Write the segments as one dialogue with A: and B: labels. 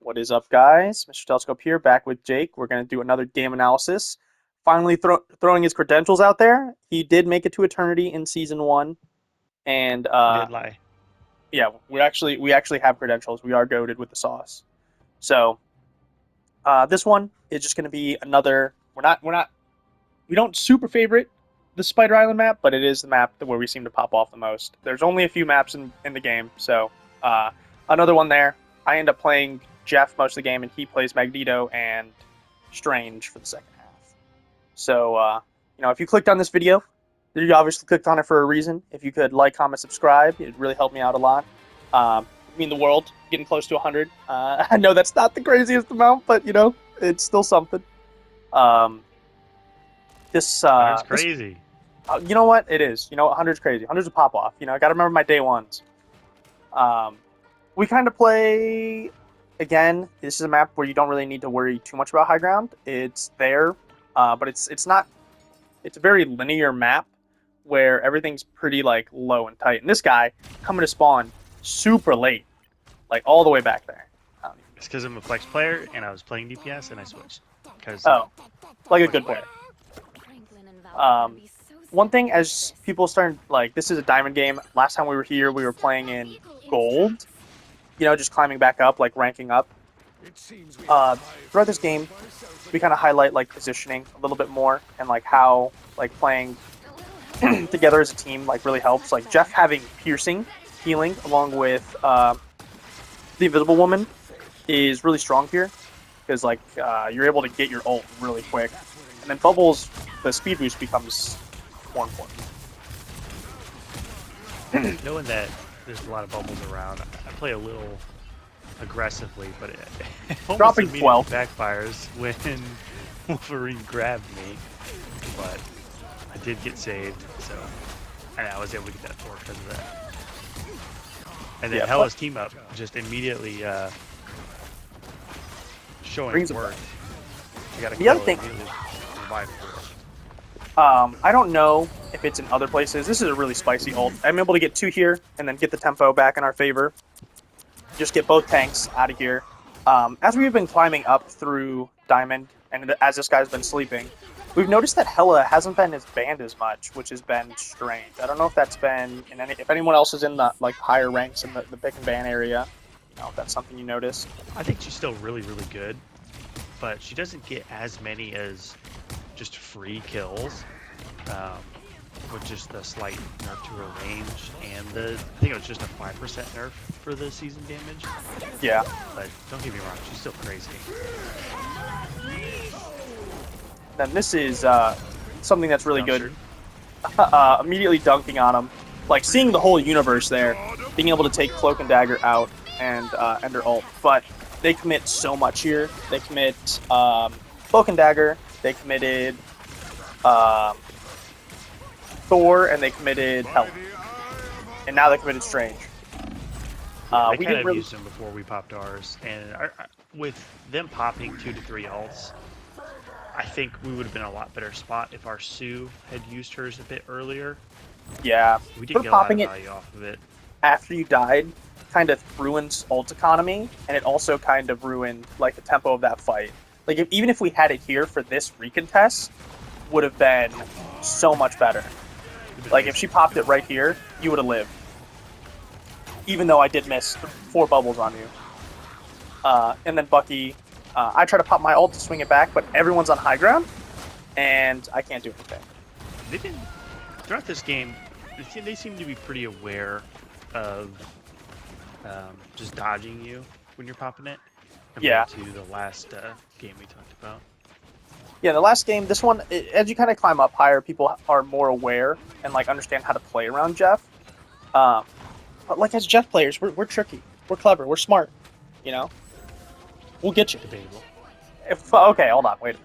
A: What is up, guys? Mr. Telescope here, back with Jake. We're going to do another game analysis. Finally, throwing his credentials out there. He did make it to Eternity in Season 1. And,
B: He did lie.
A: yeah, we actually have credentials. We are goated with the sauce. So, this one is just going to be another. We don't super favorite the Spider Island map, but it is the map where we seem to pop off the most. There's only a few maps in the game, so uh, another one there. I end up playing Jeff most of the game, and he plays Magneto and Strange for the second half. So, if you clicked on this video, you obviously clicked on it for a reason. If you could like, comment, subscribe, it'd really help me out a lot. It'd mean the world, getting close to 100. I know that's not the craziest amount, but it's still something. Um, this
B: Hundred's
A: this
B: crazy.
A: You know what? It is. 100's crazy. 100's a pop off. I got to remember my day ones. Um, we kind of play. Again, this is a map where you don't really need to worry too much about high ground. It's there, but it's not. It's a very linear map where everything's pretty like low and tight. And this guy coming to spawn super late, like all the way back there. I don't
B: It's because I'm a flex player and I was playing DPS and I switched. Because
A: Oh, like a good player. Um, One thing, as people starting like this is a diamond game. Last time we were here, we were playing in gold. Just climbing back up, like ranking up. Throughout this game, we kind of highlight like positioning a little bit more and like how like playing together as a team like really helps. Like Jeff having piercing, healing, along with the Invisible Woman is really strong here because like you're able to get your ult really quick, and then Bubbles, the speed boost becomes more important.
B: knowing that there's a lot of bubbles around, I play a little aggressively, but it almost
A: Dropping
B: immediately
A: 12.
B: backfires when Wolverine grabbed me. But I did get saved, so and I was able to get that fork because of that. And then
A: Yeah,
B: Hella's team up just immediately showing
A: brings it
B: work. You gotta
A: The other
B: kill
A: thing-
B: it immediately. Revive it.
A: I don't know if it's in other places. This is a really spicy ult. I'm able to get two here and then get the tempo back in our favor. Just get both tanks out of here. As we've been climbing up through Diamond, and as this guy's been sleeping, we've noticed that Hela hasn't been as banned as much, which has been strange. I don't know if that's been if anyone else is in the like higher ranks in the pick and ban area. If that's something you noticed.
B: I think she's still really, really good, but she doesn't get as many as just free kills, um, with just the slight nerf to her range, and I think it was just a 5% nerf for the season damage.
A: Yeah.
B: But don't get me wrong, she's still crazy.
A: Then this is something that's really good.
B: Dumpster.
A: Immediately dunking on him, like seeing the whole universe there, being able to take Cloak and Dagger out and Ender ult. But they commit so much here. They commit Cloak and Dagger. They committed Thor, and they committed Hell, and now they committed Strange.
B: I
A: We
B: kind
A: didn't
B: of
A: really.
B: used them before we popped ours, and with them popping 2 to 3 ults, I think we would have been in a lot better spot if our Sue had used hers a bit earlier.
A: Yeah,
B: We did
A: but
B: get a lot
A: popping
B: of
A: it
B: value off of it.
A: after you died kind of ruins ult economy, and it also kind of ruined like the tempo of that fight. Like even if we had it here for this recontest, would have been so much better. Like if she popped it right here, you would have lived. Even though I did miss 4 bubbles on you. And then Bucky, I try to pop my ult to swing it back, but everyone's on high ground, and I can't do anything.
B: They've been throughout this game. They seem to be pretty aware of just dodging you when you're popping it.
A: Yeah.
B: Compared to the last game we talked about.
A: Yeah, the last game, this one, as you kind of climb up higher, people are more aware and like understand how to play around Jeff. But like as Jeff players, we're tricky, we're clever, we're smart. You know, we'll get you.
B: Debatable.
A: Okay, hold on, wait.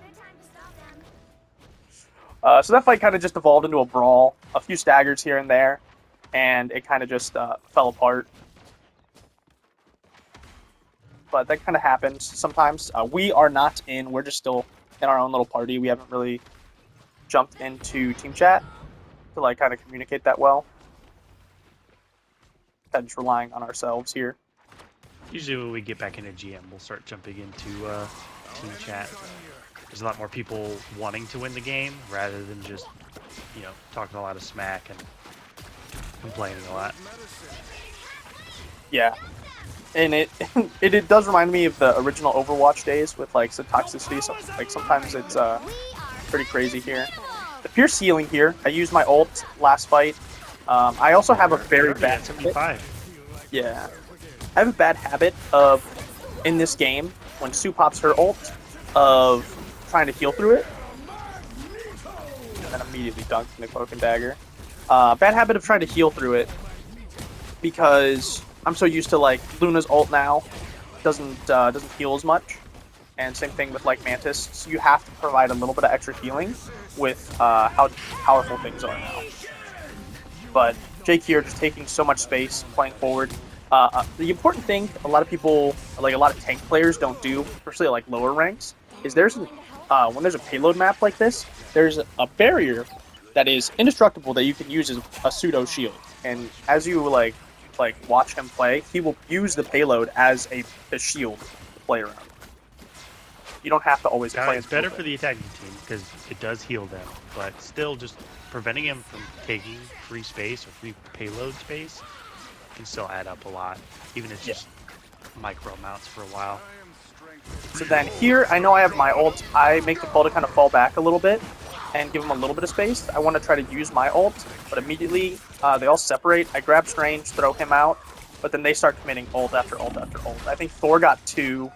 A: So that fight kind of just evolved into a brawl, a few staggers here and there, and it kind of just fell apart. But that kind of happens sometimes. We are not in. We're just still in our own little party. We haven't really jumped into team chat to like kind of communicate that well. Kind of just relying on ourselves here.
B: Usually when we get back into GM, we'll start jumping into team chat. There's a lot more people wanting to win the game rather than just, talking a lot of smack and complaining a lot.
A: Yeah, and it it does remind me of the original Overwatch days with like some toxicity. So like sometimes it's pretty crazy here. The Pierce healing here. I used my ult last fight. I also have a very bad habit.
B: 75.
A: Yeah, I have a bad habit of in this game when Sue pops her ult of trying to heal through it, and then immediately dunked in the Cloak and Dagger. Bad habit of trying to heal through it because I'm so used to like Luna's ult now doesn't heal as much, and same thing with like Mantis. So you have to provide a little bit of extra healing with how powerful things are now. But Jake here just taking so much space, playing forward. The important thing a lot of people, like a lot of tank players, don't do, especially at like lower ranks, is when there's a payload map like this, there's a barrier that is indestructible that you can use as a pseudo shield. And as you like watch him play, he will use the payload as a shield to play around. You don't have to always play.
B: It's better for the attacking team because it does heal them, but still just preventing him from taking free space or free payload space can still add up a lot, even if it's just micro amounts for a while.
A: So then here, I know I have my ult. I make the call to kind of fall back a little bit and give him a little bit of space. I want to try to use my ult, but immediately they all separate. I grab Strange, throw him out, but then they start committing ult after ult after ult. I think Thor got 2.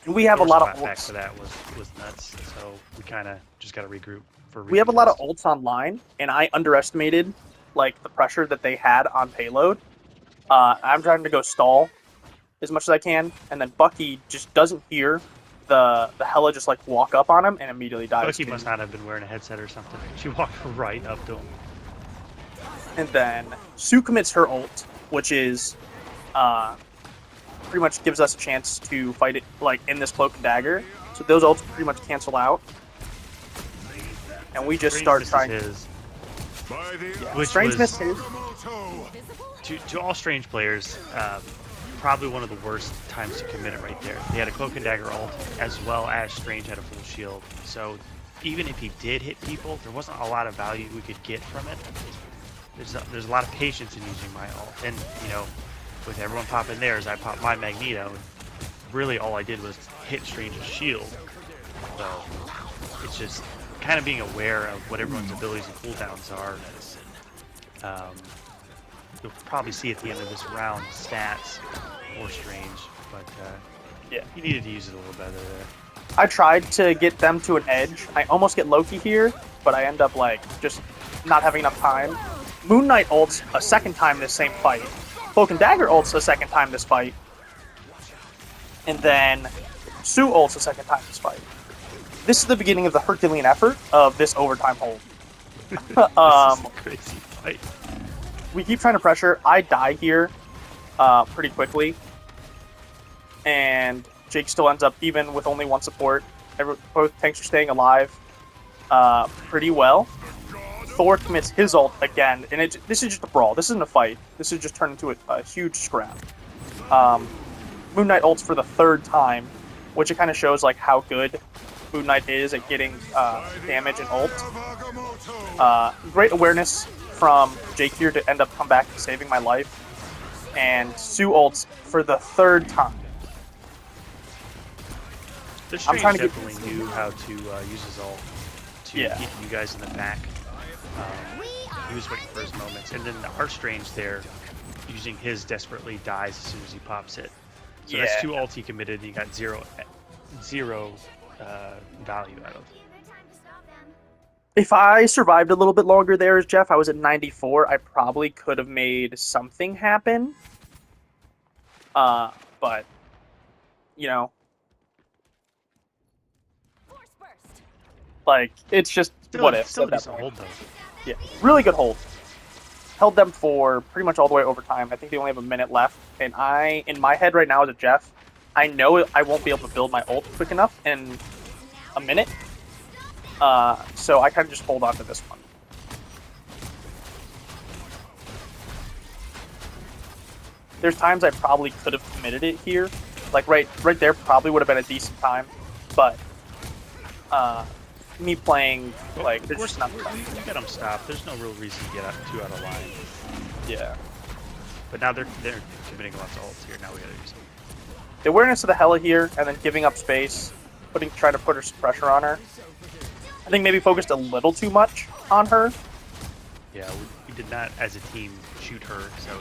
A: We have
B: Thor's
A: a lot of
B: back
A: ults.
B: for that was nuts, so we kind of just got to regroup.
A: We have a lot of ults online, and I underestimated like the pressure that they had on payload. I'm trying to go stall as much as I can, and then Bucky just doesn't hear the Hela just like walk up on him and immediately dies.
B: Bucky must not have been wearing a headset or something. She walked right up to him.
A: And then Sue commits her ult, which is pretty much gives us a chance to fight it like in this Cloak and Dagger. So those ults pretty much cancel out, and we just start trying.
B: Strange
A: missed his.
B: To all Strange players, probably one of the worst times to commit it right there. They had a Cloak and Dagger ult, as well as Strange had a full shield. So even if he did hit people, there wasn't a lot of value we could get from it. There's a lot of patience in using my ult, and with everyone popping theirs, I popped my Magneto. Really, all I did was hit Strange's shield. So it's just kind of being aware of what everyone's abilities and cooldowns are. You'll probably see at the end of this round stats or Strange, but
A: Yeah,
B: you needed to use it a little better there.
A: I tried to get them to an edge. I almost get Loki here, but I end up like just not having enough time. Moon Knight ults a second time this same fight. Cloak and Dagger ults a second time this fight. And then Sue ults a second time this fight. This is the beginning of the Herculean effort of this overtime hold.
B: This is a crazy fight.
A: We keep trying to pressure. I die here pretty quickly. And Jake still ends up even with only one support. Both tanks are staying alive pretty well. Thor commits his ult again, and this is just a brawl. This isn't a fight. This is just turned into a huge scrap. Moon Knight ults for the 3rd time, which it kind of shows like how good Moon Knight is at getting damage and ult. Great awareness from Jake here to end up come back and saving my life. And Sue ults for the 3rd time.
B: The Strange definitely knew how to use his ult to get you guys in the back. He was waiting for his moments, and then our Strange there, using his desperately dies as soon as he pops it. So that's 2 ults he committed, and he got zero value out of.
A: If I survived a little bit longer there as Jeff, I was at 94. I probably could have made something happen. But like it's just what if.
B: Still a decent hold though.
A: Yeah, really good hold. Held them for pretty much all the way overtime. I think they only have a minute left, and in my head right now as a Jeff, I know I won't be able to build my ult quick enough in a minute. So I kind of just hold on to this one. there's times I probably could have committed it here. Like right there probably would have been a decent time, but me playing like
B: Of
A: there's
B: course,
A: just not.
B: you got them stopped. There's no real reason to get too out of line.
A: Yeah.
B: But now they're committing lots of ults here. Now we gotta do something.
A: The awareness of the Hela here, and then giving up space, trying to put some pressure on her. I think maybe focused a little too much on her.
B: Yeah, we did not, as a team, shoot her, so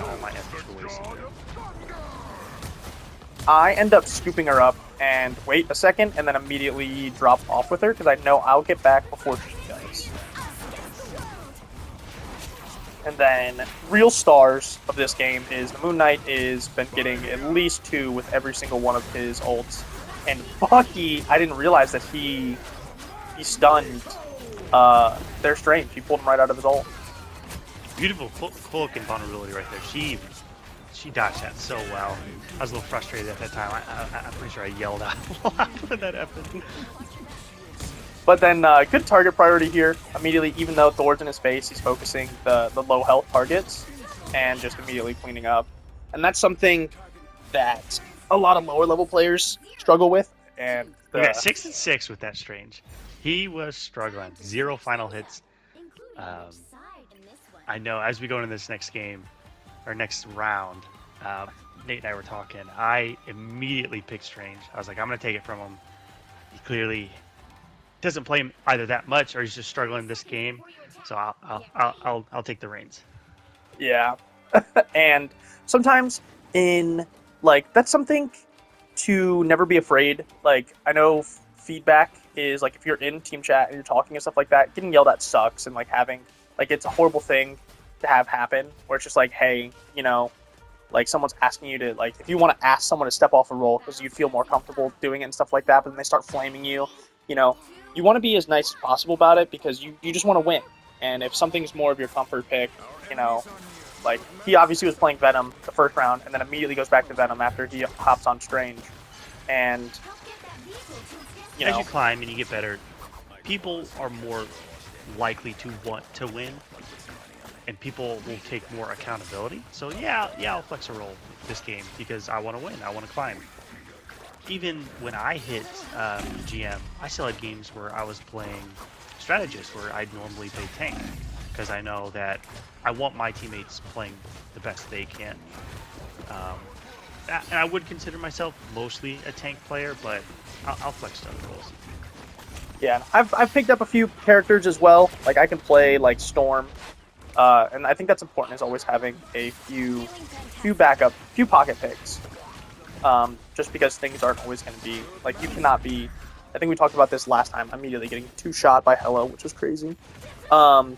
B: all my efforts were wasted.
A: I end up scooping her up and wait a second, and then immediately drop off with her because I know I'll get back before she does. And then real stars of this game is the Moon Knight is been getting at least 2 with every single one of his ults. And Bucky, I didn't realize that he stunned their Strange. He pulled him right out of his ult.
B: Beautiful cloak and vulnerability right there. She dodged that so well. I was a little frustrated at that time. I'm pretty sure I yelled out a lot when that happened.
A: But then good target priority here. Immediately, even though Thor's in his face, he's focusing the low health targets and just immediately cleaning up. And that's something that a lot of lower level players struggle with. And
B: We got 6 and 6 with that Strange. He was struggling. 0 final hits. I know as we go into this next game, or next round, Nate and I were talking. I immediately picked Strange. I was like, I'm going to take it from him. He clearly doesn't play him either that much, or he's just struggling this game. So I'll take the reins.
A: Yeah, and sometimes that's something to never be afraid. Like I know feedback is like if you're in team chat and you're talking and stuff like that, getting yelled at sucks, and like having like it's a horrible thing to have happen where it's just like, hey, like someone's asking you to like if you want to ask someone to step off a role because you feel more comfortable doing it and stuff like that, but then they start flaming you, you want to be as nice as possible about it because you just want to win. And if something's more of your comfort pick, like he obviously was playing Venom the first round and then immediately goes back to Venom after he hops on Strange. And
B: as you climb and you get better, people are more likely to want to win, and people will take more accountability. So yeah, I'll flex a role this game because I want to win. I want to climb. Even when I hit GM, I still had games where I was playing strategist, where I'd normally play tank, because I know that I want my teammates playing the best they can. And I would consider myself mostly a tank player, but I'll flex to other roles.
A: Yeah, I've picked up a few characters as well. Like I can play like Storm, and I think that's important is always having a few pocket picks. Just because things aren't always going to be like you cannot be. I think we talked about this last time. Immediately getting 2-shot by Hela, which was crazy. And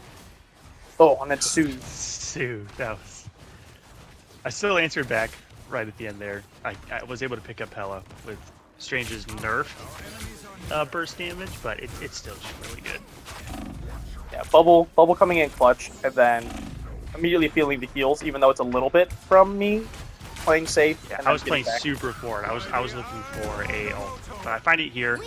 A: then
B: Sue, that was. I still answered back right at the end there. I was able to pick up Hela with Strange's nerf burst damage, but it's still just really good.
A: Yeah, Bubble coming in clutch, and then immediately feeling the heals, even though it's a little bit from me playing safe.
B: Yeah,
A: and
B: I was playing
A: back.
B: super forward. I was looking for a ult, but I find it here.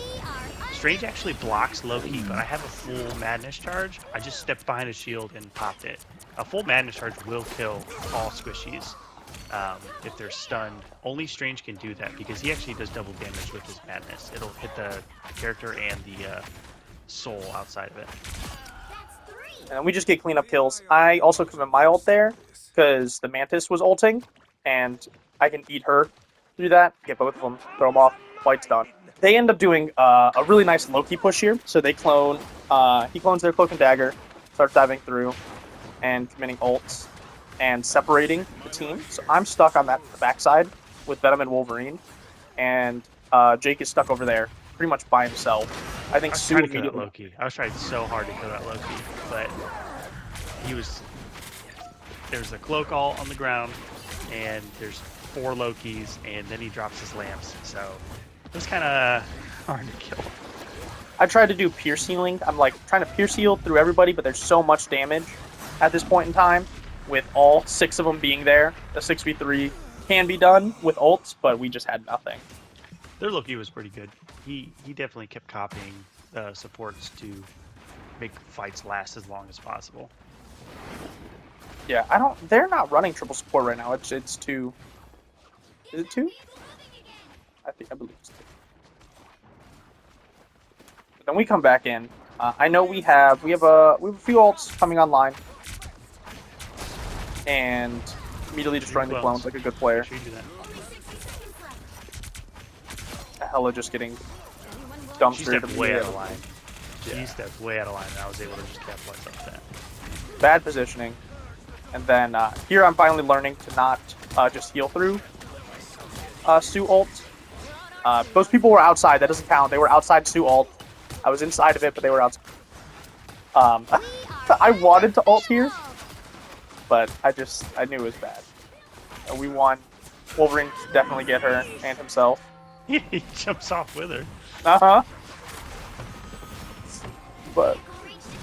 B: Strange actually blocks Loki, but I have a full Madness charge. I just stepped behind his shield and popped it. A full Madness charge will kill all squishies if they're stunned. Only Strange can do that because he actually does double damage with his Madness. It'll hit the character and the soul outside of it.
A: And we just get cleanup kills. I also commit my ult there because the Mantis was ulting, and I can eat her through that, get both of them, throw them off, fight's done. They end up doing a really nice Loki push here. So they clone, he clones their Cloak and Dagger, starts diving through, and committing ults, and separating the team. So I'm stuck on the backside with Venom and Wolverine, and Jake is stuck over there, pretty much by himself. I think Sue
B: trying to kill that Loki. I was trying so hard to kill that Loki, but there's a cloak all on the ground, and there's 4 Lokis, and then he drops his lamps, so it was kind of hard to kill.
A: I tried to do pierce healing. I'm like trying to pierce heal through everybody, but there's so much damage at this point in time with all 6 of them being there. The 6v3 can be done with ults, but we just had nothing.
B: Their Loki was pretty good. He definitely kept copying supports to make fights last as long as possible.
A: Yeah, I don't. They're not running triple support right now. It's two. Is it two? I believe it's two. But then we come back in. I know we have a few ults coming online, and immediately
B: Do your
A: destroying the clones
B: clones.
A: like a good
B: Make
A: player.
B: sure you do that.
A: Hella just getting
B: She
A: dumpstered
B: stepped way out
A: immediately.
B: of line. She
A: Yeah.
B: stepped way out of line, and I was able to just capitalize off that.
A: Bad positioning. And then here I'm finally learning to not just heal through Sue ult. Those people were outside. That doesn't count. They were outside Sue ult. I was inside of it, but they were outside. I wanted to ult here, but I knew it was bad. We won. Wolverine should definitely get her and himself.
B: He jumps off with her.
A: Uh-huh. But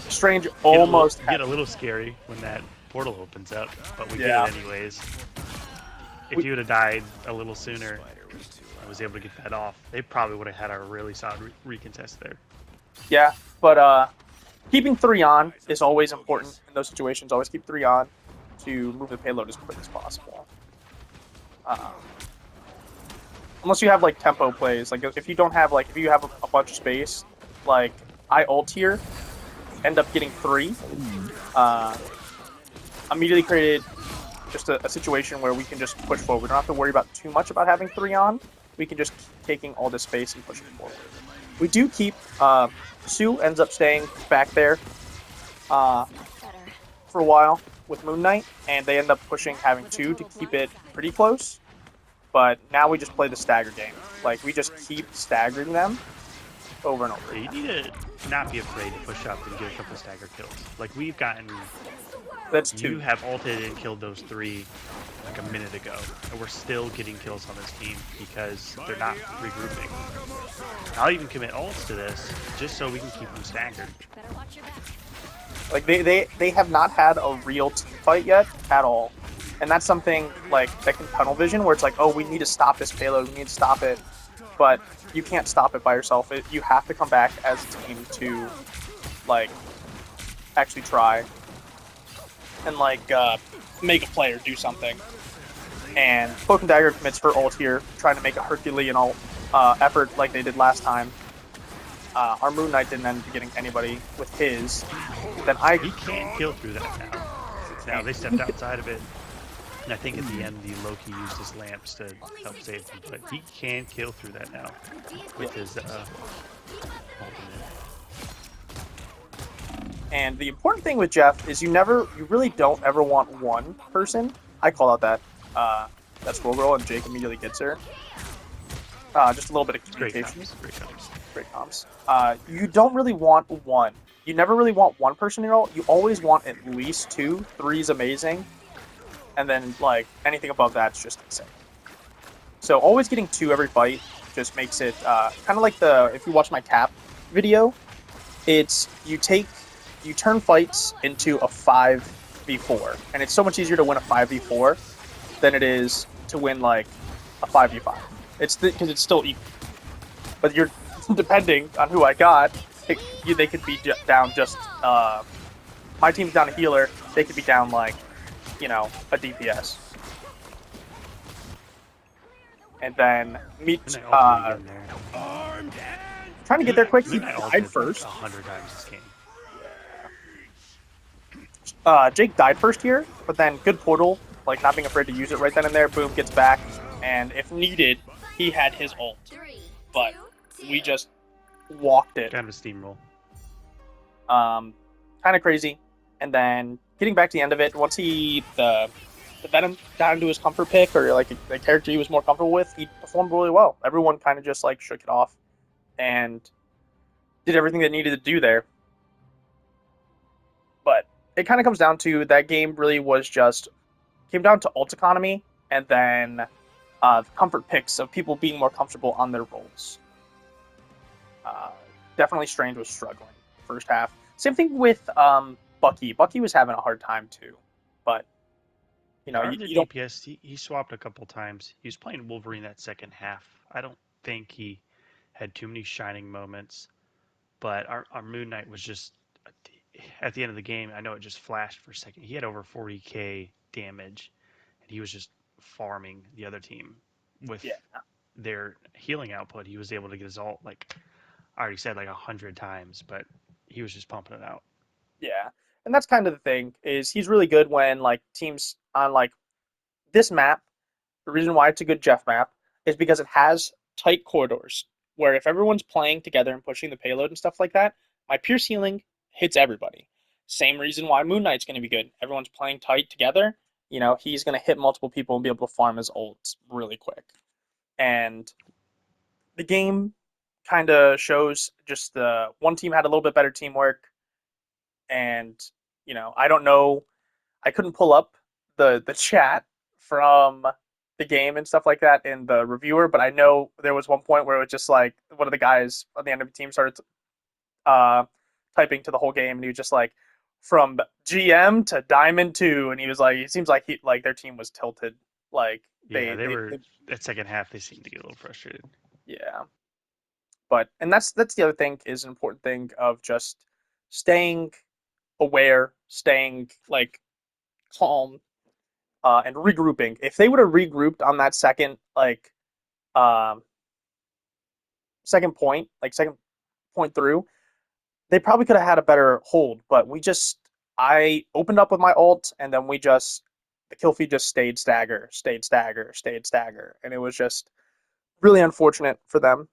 A: Strange almost
B: Get a little scary when that portal opens up, but we
A: Yeah.
B: get it anyways. If you would have died a little sooner, I was able to get that off. They probably would have had a really solid recontest there.
A: Yeah, but keeping 3 on is always important in those situations. Always keep 3 on to move the payload as quick as possible. Unless you have like tempo plays, like if you don't have like if you have a bunch of space, like I ult here, end up getting 3. Uh, immediately created just a situation where we can just push forward. We don't have to worry about too much about having 3 on. We can just keep taking all this space and pushing forward. We do keep Sue ends up staying back there for a while with Moon Knight, and they end up pushing having 2 to keep it pretty close. But now we just play the stagger game. Like we just keep staggering them over and over
B: Yeah, you
A: again.
B: need to not be afraid to push up and get a couple stagger kills. Like we've gotten,
A: That's
B: you
A: 2.
B: have ulted and killed those 3 like a minute ago, and we're still getting kills on this team because they're not regrouping. I'll even commit ults to this just so we can keep them staggered.
A: Like they have not had a real team fight yet at all. And that's something like that can tunnel vision where it's like, oh, we need to stop this payload, we need to stop it. But you can't stop it by yourself. You have to come back as a team to like actually try and like make a player do something. And Cloak and Dagger commits her ult here, trying to make a Herculean ult effort like they did last time. Our Moon Knight didn't end up getting anybody with his. Then
B: He can't kill through that now. Now they stepped outside of it. And I think at the end, the Loki used his lamps to help save him, but he can kill through that now with his ultimate.
A: And the important thing with Jeff is you really don't ever want one person. I call out that Squirrel Girl, and Jake immediately gets her. Just a little bit of
B: Great
A: communication.
B: comms.
A: Great comms. You don't really want one. You never really want one person in your ult. You always want at least 2. 3 is amazing. And then, like, anything above that's just insane. So always getting 2 every fight just makes it kind of like if you watch my cap video, it's you turn fights into a 5v4. And it's so much easier to win a 5v4 than it is to win, like, a 5v5. Because it's still equal. But you're, depending on who I got, they could be down just, my team's down a healer, they could be down, like, a DPS. And then trying to get there quick. He died first.
B: 100 times this game.
A: Jake died first here, but then good portal, like not being afraid to use it right then and there. Boom, gets back, and if needed, he had his ult. But we just walked it.
B: Kind of a steamroll.
A: Kind of crazy. And then getting back to the end of it, once the Venom got into his comfort pick, or like the character he was more comfortable with, he performed really well. Everyone kind of just like shook it off and did everything they needed to do there. But it kind of comes down to that game really was just came down to ult economy and then comfort picks of people being more comfortable on their roles. Definitely Strange was struggling first half. Same thing with Bucky. Bucky was having a hard time too, but you don't.
B: DPS, he swapped a couple times. He was playing Wolverine that second half. I don't think he had too many shining moments, but our Moon Knight was just at the end of the game, I know it just flashed for a second. He had over 40k damage, and he was just farming the other team with
A: Yeah,
B: their healing output. He was able to get his ult, like I already said, like 100 times, but he was just pumping it out.
A: yeah, and that's kind of the thing is he's really good when like teams on like this map. The reason why it's a good Jeff map is because it has tight corridors where if everyone's playing together and pushing the payload and stuff like that, my pierce healing hits everybody. Same reason why Moon Knight's going to be good. Everyone's playing tight together. You know, he's going to hit multiple people and be able to farm his ults really quick. And the game kind of shows just the one team had a little bit better teamwork. And, you know, I don't know. I couldn't pull up the chat from the game and stuff like that in the reviewer, but I know there was one point where it was just like one of the guys on the enemy team started uh, typing to the whole game, and he was just like from GM to Diamond 2, and he was like, it seems like he like their team was tilted, like
B: Yeah,
A: they
B: that second half. They seemed to get a little frustrated.
A: yeah. But and that's the other thing is an important thing of just staying aware, staying like calm and regrouping. If they would have regrouped on that um, second point through, they probably could have had a better hold. But I opened up with my ult, and then the kill feed just stayed stagger, stayed stagger, stayed stagger, and it was just really unfortunate for them.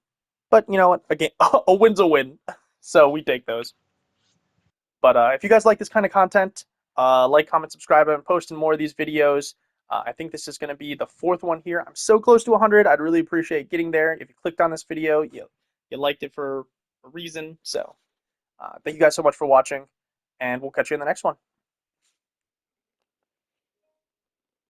A: But you know what? Again, a win's a win, so we take those. But if you guys like this kind of content, like, comment, subscribe. I'm posting more of these videos. I think this is going to be the fourth one here. I'm so close to 100. I'd really appreciate getting there. If you clicked on this video, you liked it for a reason. So thank you guys so much for watching, and we'll catch you in the next one.